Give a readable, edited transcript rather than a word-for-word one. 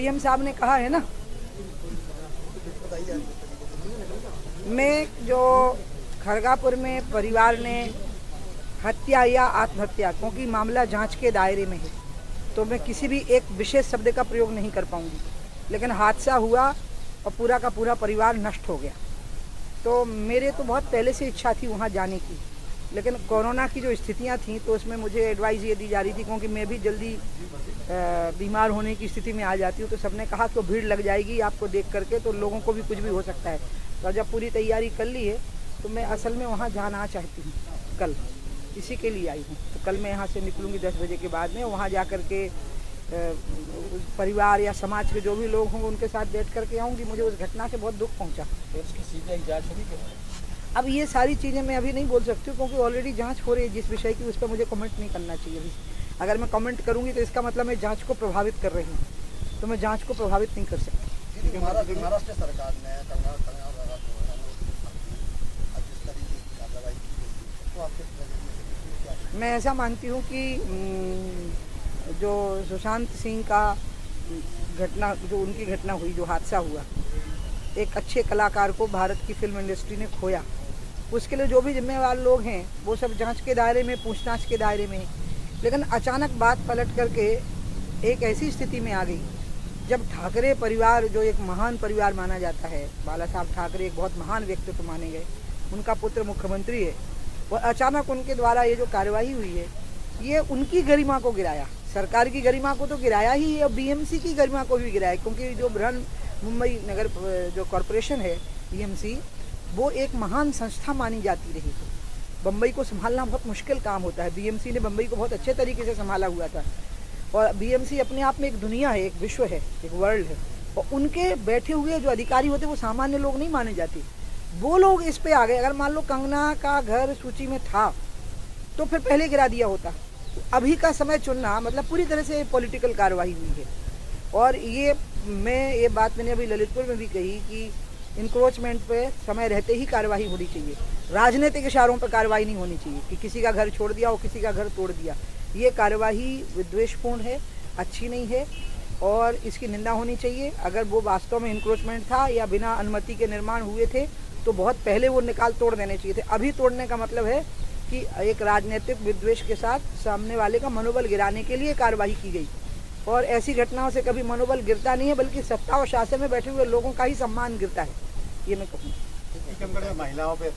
CM साहब ने कहा है ना, मैं जो खड़गापुर में परिवार ने हत्या या आत्महत्या, क्योंकि मामला जांच के दायरे में है तो मैं किसी भी एक विशेष शब्द का प्रयोग नहीं कर पाऊंगी, लेकिन हादसा हुआ और पूरा का पूरा परिवार नष्ट हो गया। तो मेरे तो बहुत पहले से इच्छा थी वहाँ जाने की, लेकिन कोरोना की जो स्थितियाँ थीं तो उसमें मुझे एडवाइस ये दी जा रही थी, क्योंकि मैं भी जल्दी बीमार होने की स्थिति में आ जाती हूँ। तो सबने कहा कि भीड़ लग जाएगी आपको देख करके, तो लोगों को भी कुछ भी हो सकता है। तो जब पूरी तैयारी कर ली है तो मैं असल में वहाँ जाना चाहती हूँ, कल इसी के लिए आई हूँ। तो कल मैं यहाँ से निकलूँगी 10 बजे के बाद में, वहाँ जा कर के परिवार या समाज के जो भी लोग होंगे उनके साथ बैठ करके आऊँगी। मुझे उस घटना से बहुत दुख पहुँचा। तो इसकी सीबीआई जांच होगी क्या? अब ये सारी चीज़ें मैं अभी नहीं बोल सकती हूँ, क्योंकि ऑलरेडी जांच हो रही है जिस विषय की, उस पर मुझे कमेंट नहीं करना चाहिए अभी। अगर मैं कमेंट करूँगी तो इसका मतलब मैं जांच को प्रभावित कर रही हूँ, तो मैं जांच को प्रभावित नहीं कर सकती। महाराष्ट्र सरकार ने मैं ऐसा मानती हूँ कि जो सुशांत सिंह का घटना, जो उनकी घटना हुई, जो हादसा हुआ, एक अच्छे कलाकार को भारत की फिल्म इंडस्ट्री ने खोया, उसके लिए जो भी जिम्मेवार लोग हैं वो सब जांच के दायरे में, पूछताछ के दायरे में। लेकिन अचानक बात पलट करके एक ऐसी स्थिति में आ गई जब ठाकरे परिवार, जो एक महान परिवार माना जाता है, बाला साहब ठाकरे एक बहुत महान व्यक्तित्व माने गए, उनका पुत्र मुख्यमंत्री है, और अचानक उनके द्वारा ये जो कार्रवाई हुई है ये उनकी गरिमा को गिराया। सरकार की गरिमा को तो गिराया ही है और बीएमसी की गरिमा को भी गिराया, क्योंकि जो बृहन मुंबई नगर जो कॉरपोरेशन है बीएमसी, वो एक महान संस्था मानी जाती रही है। बम्बई को संभालना बहुत मुश्किल काम होता है। बीएमसी ने बम्बई को बहुत अच्छे तरीके से संभाला हुआ था, और बीएमसी अपने आप में एक दुनिया है, एक विश्व है, एक वर्ल्ड है, और उनके बैठे हुए जो अधिकारी होते वो सामान्य लोग नहीं माने जाते। वो लोग इस पे आ गए। अगर मान लो कंगना का घर सूची में था तो फिर पहले गिरा दिया होता। अभी का समय चुनना मतलब पूरी तरह से पॉलिटिकल कार्रवाई हुई है। और ये बात मैंने अभी ललितपुर में भी कही कि इंक्रोचमेंट पे समय रहते ही कार्रवाई होनी चाहिए। राजनीतिक इशारों पर कार्रवाई नहीं होनी चाहिए कि किसी का घर छोड़ दिया और किसी का घर तोड़ दिया। ये कार्रवाई विद्वेषपूर्ण है, अच्छी नहीं है, और इसकी निंदा होनी चाहिए। अगर वो वास्तव में इंक्रोचमेंट था या बिना अनुमति के निर्माण हुए थे तो बहुत पहले वो निकाल तोड़ देने चाहिए थे। अभी तोड़ने का मतलब है कि एक राजनीतिक विद्वेष के साथ सामने वाले का मनोबल गिराने के लिए कार्रवाई की गई, और ऐसी घटनाओं से कभी मनोबल गिरता नहीं है, बल्कि सत्ता और शासन में बैठे हुए लोगों का ही सम्मान गिरता है। ये मैं कहूँगा। महिलाओं पे